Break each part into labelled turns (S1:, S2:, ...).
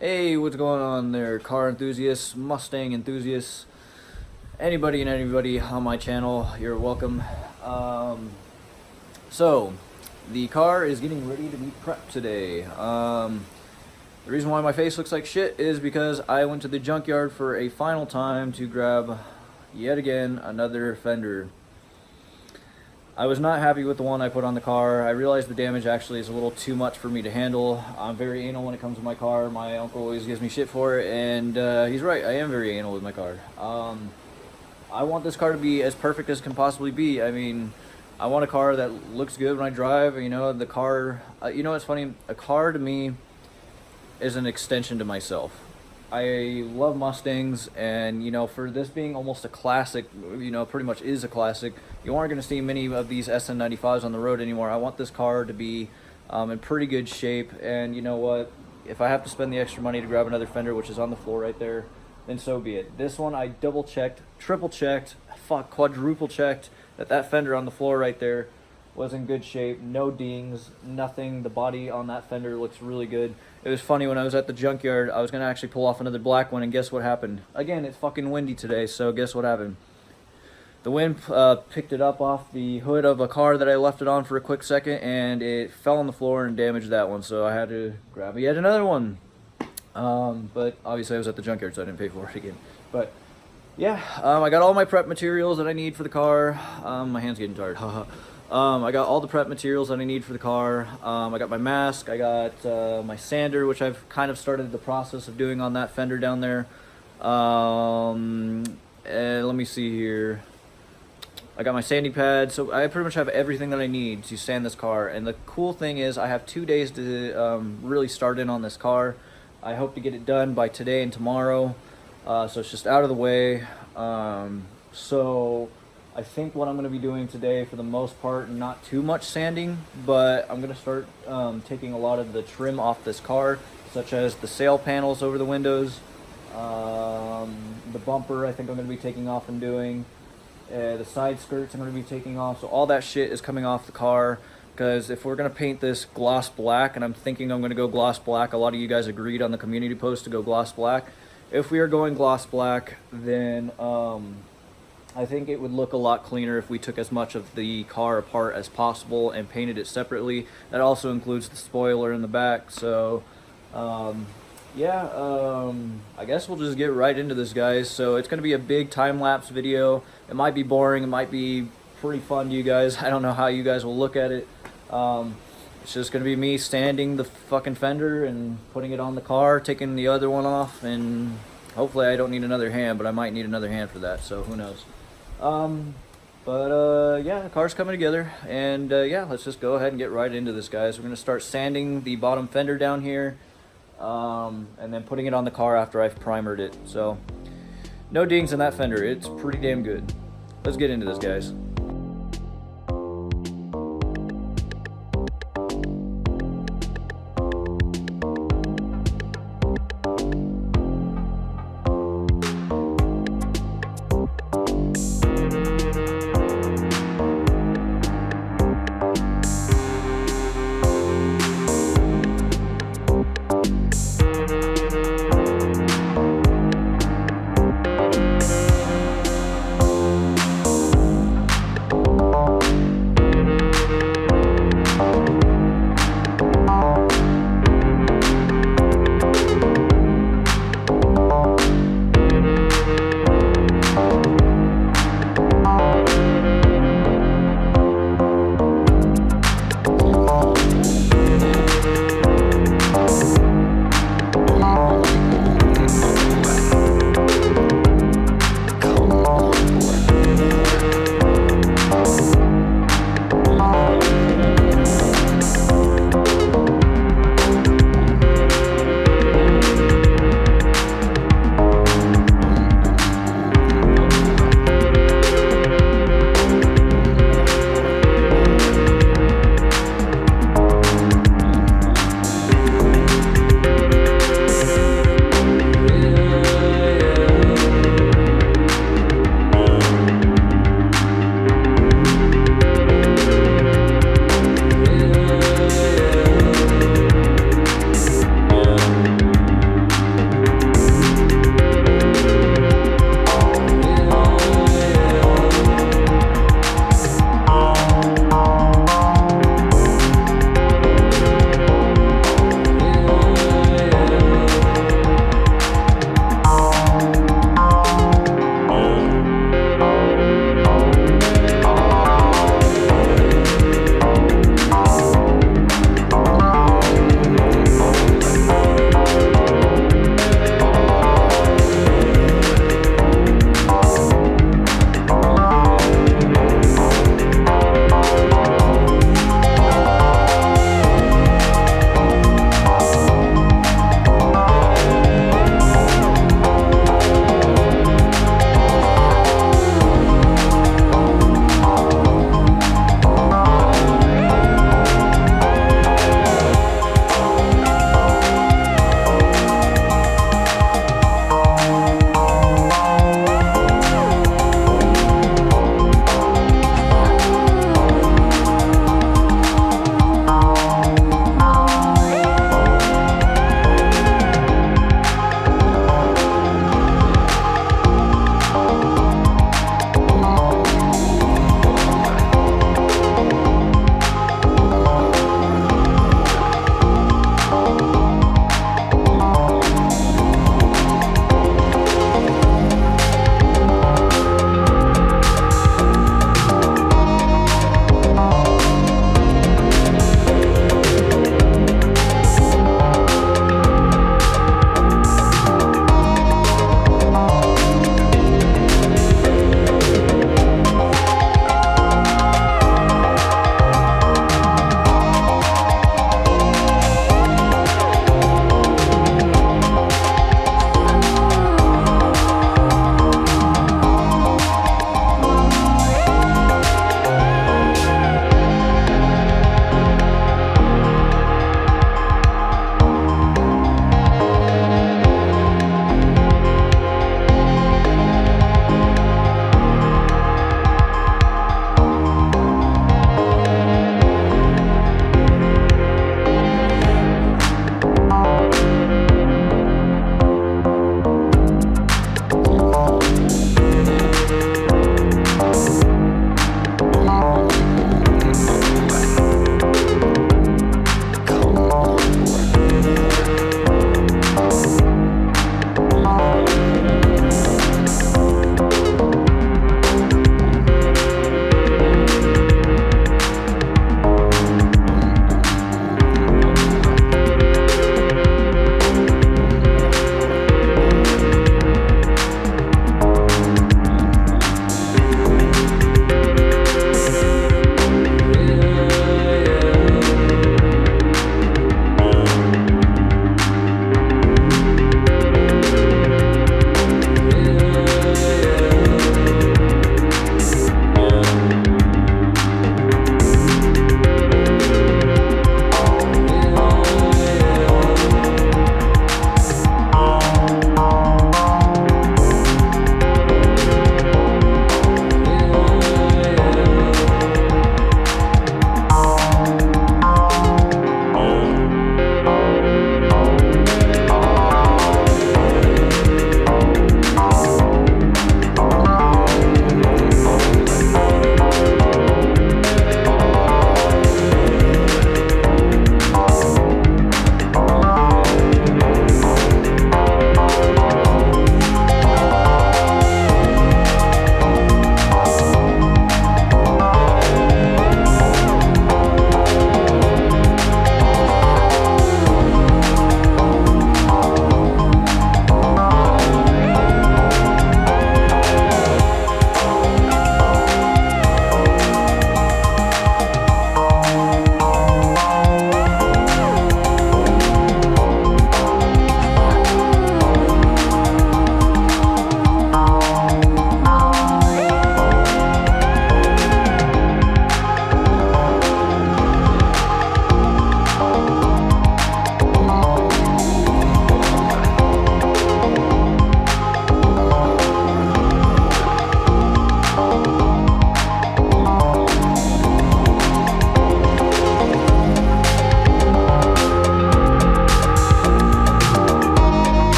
S1: Hey, what's going on there, car enthusiasts, Mustang enthusiasts, anybody and everybody on my channel, you're welcome. So, the car is getting ready to be prepped today. The reason why my face looks like shit is because I went to the junkyard for a final time to grab, yet again, another fender. I was not happy with the one I put on the car. I realized the damage actually is a little too much for me to handle. I'm very anal when it comes to my car. My uncle always gives me shit for it, and he's right. I am very anal with my car. I want this car to be as perfect as it can possibly be. I mean, I want a car that looks good when I drive. You know, the car, you know what's funny? A car to me is an extension to myself. I love Mustangs, and you know, for this being almost a classic, you know, pretty much is a classic, you aren't going to see many of these SN95s on the road anymore. I want this car to be in pretty good shape, and you know what, if I have to spend the extra money to grab another fender, which is on the floor right there, then so be it. This one I double checked, triple checked, fuck, quadruple checked that fender on the floor right there was in good shape, no dings, nothing. The body on that fender looks really good. It was funny, when I was at the junkyard, I was going to actually pull off another black one, and guess what happened? Again, it's fucking windy today, so guess what happened? The wind picked it up off the hood of a car that I left it on for a quick second, and it fell on the floor and damaged that one, so I had to grab yet another one. But obviously I was at the junkyard, so I didn't pay for it again. But yeah, I got all my prep materials that I need for the car. My hand's getting tired, haha. I got all the prep materials that I need for the car. I got my mask, I got my sander, which I've kind of started the process of doing on that fender down there. And let me see here. I got my sanding pad, so I pretty much have everything that I need to sand this car. And the cool thing is I have 2 days to really start in on this car. I hope to get it done by today and tomorrow, so it's just out of the way. So I think what I'm going to be doing today, for the most part, not too much sanding, but I'm going to start taking a lot of the trim off this car, such as the sail panels over the windows, the bumper I think I'm going to be taking off and doing, the side skirts I'm going to be taking off. So all that shit is coming off the car, because if we're going to paint this gloss black, and I'm thinking I'm going to go gloss black, a lot of you guys agreed on the community post to go gloss black. If we are going gloss black, then I think it would look a lot cleaner if we took as much of the car apart as possible and painted it separately. That also includes the spoiler in the back. So yeah, I guess we'll just get right into this, guys. So it's going to be a big time-lapse video. It might be boring, it might be pretty fun to you guys. I don't know how you guys will look at it. It's just going to be me sanding the fucking fender and putting it on the car, taking the other one off, and hopefully I don't need another hand, but I might need another hand for that, so who knows. Yeah, the car's coming together, and yeah, let's just go ahead and get right into this, guys. We're going to start sanding the bottom fender down here, and then putting it on the car after I've primered it. So no dings in that fender, it's pretty damn good. Let's get into this, guys.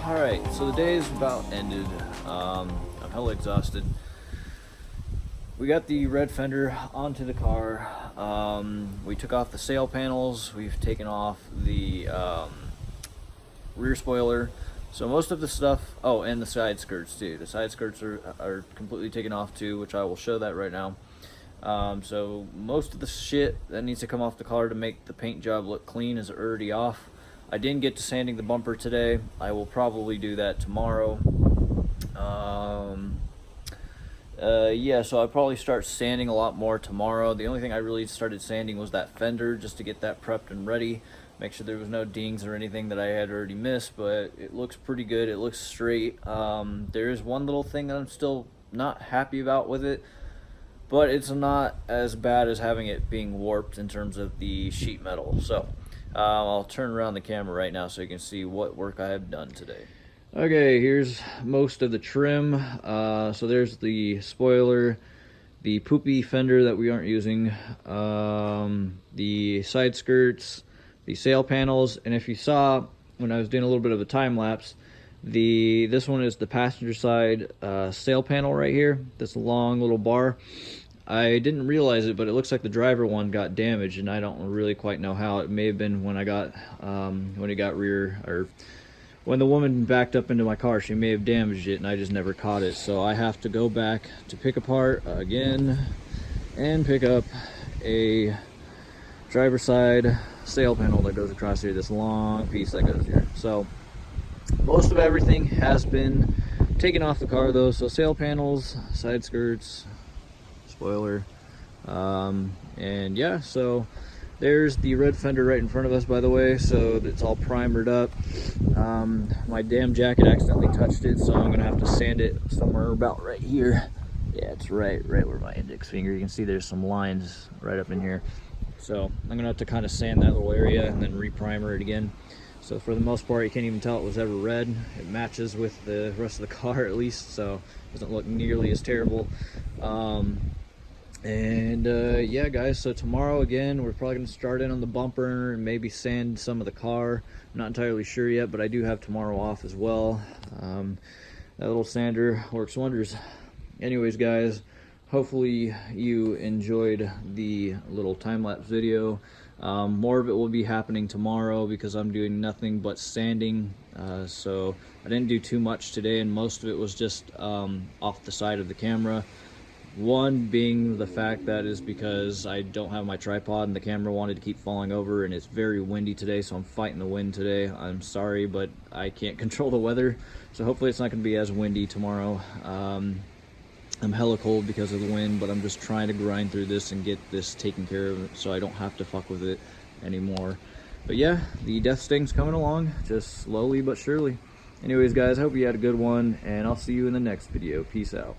S1: Alright, so the day is about ended. I'm hella exhausted. We got the red fender onto the car. We took off the sail panels. We've taken off the rear spoiler. So most of the stuff, oh, and the side skirts too. The side skirts are completely taken off too, which I will show that right now. So most of the shit that needs to come off the car to make the paint job look clean is already off. I didn't get to sanding the bumper today. I will probably do that tomorrow. Yeah, so I'll probably start sanding a lot more tomorrow. The only thing I really started sanding was that fender, just to get that prepped and ready. Make sure there was no dings or anything that I had already missed, but it looks pretty good. It looks straight. There is one little thing that I'm still not happy about with it, but it's not as bad as having it being warped in terms of the sheet metal. So I'll turn around the camera right now so you can see what work I have done today. Okay, here's most of the trim. So there's the spoiler, the poopy fender that we aren't using, the side skirts, the sail panels, and if you saw when I was doing a little bit of a time lapse, this one is the passenger side sail panel right here, this long little bar. I didn't realize it, but it looks like the driver one got damaged, and I don't really quite know how. It may have been when I got when it got rear, or when the woman backed up into my car, she may have damaged it and I just never caught it. So I have to go back to pick apart again and pick up a driver side sail panel that goes across here, this long piece that goes here. So most of everything has been taken off the car though. So sail panels, side skirts, spoiler, and yeah, so there's the red fender right in front of us, by the way, so it's all primered up. My damn jacket accidentally touched it, so I'm gonna have to sand it somewhere about right here. Yeah, it's right where my index finger, you can see there's some lines right up in here. So I'm gonna have to kind of sand that little area and then re-primer it again. So for the most part, you can't even tell it was ever red. It matches with the rest of the car at least, so it doesn't look nearly as terrible. Yeah guys, so tomorrow again we're probably going to start in on the bumper and maybe sand some of the car. I'm not entirely sure yet, but I do have tomorrow off as well. That little sander works wonders. Anyways guys, hopefully you enjoyed the little time-lapse video. More of it will be happening tomorrow because I'm doing nothing but sanding. So I didn't do too much today, and most of it was just off the side of the camera. One being the fact that is because I don't have my tripod and the camera wanted to keep falling over, and it's very windy today, so I'm fighting the wind today. I'm sorry, but I can't control the weather, so hopefully it's not going to be as windy tomorrow. I'm hella cold because of the wind, but I'm just trying to grind through this and get this taken care of so I don't have to fuck with it anymore. But yeah, the death sting's coming along, just slowly but surely. Anyways guys, I hope you had a good one, and I'll see you in the next video. Peace out.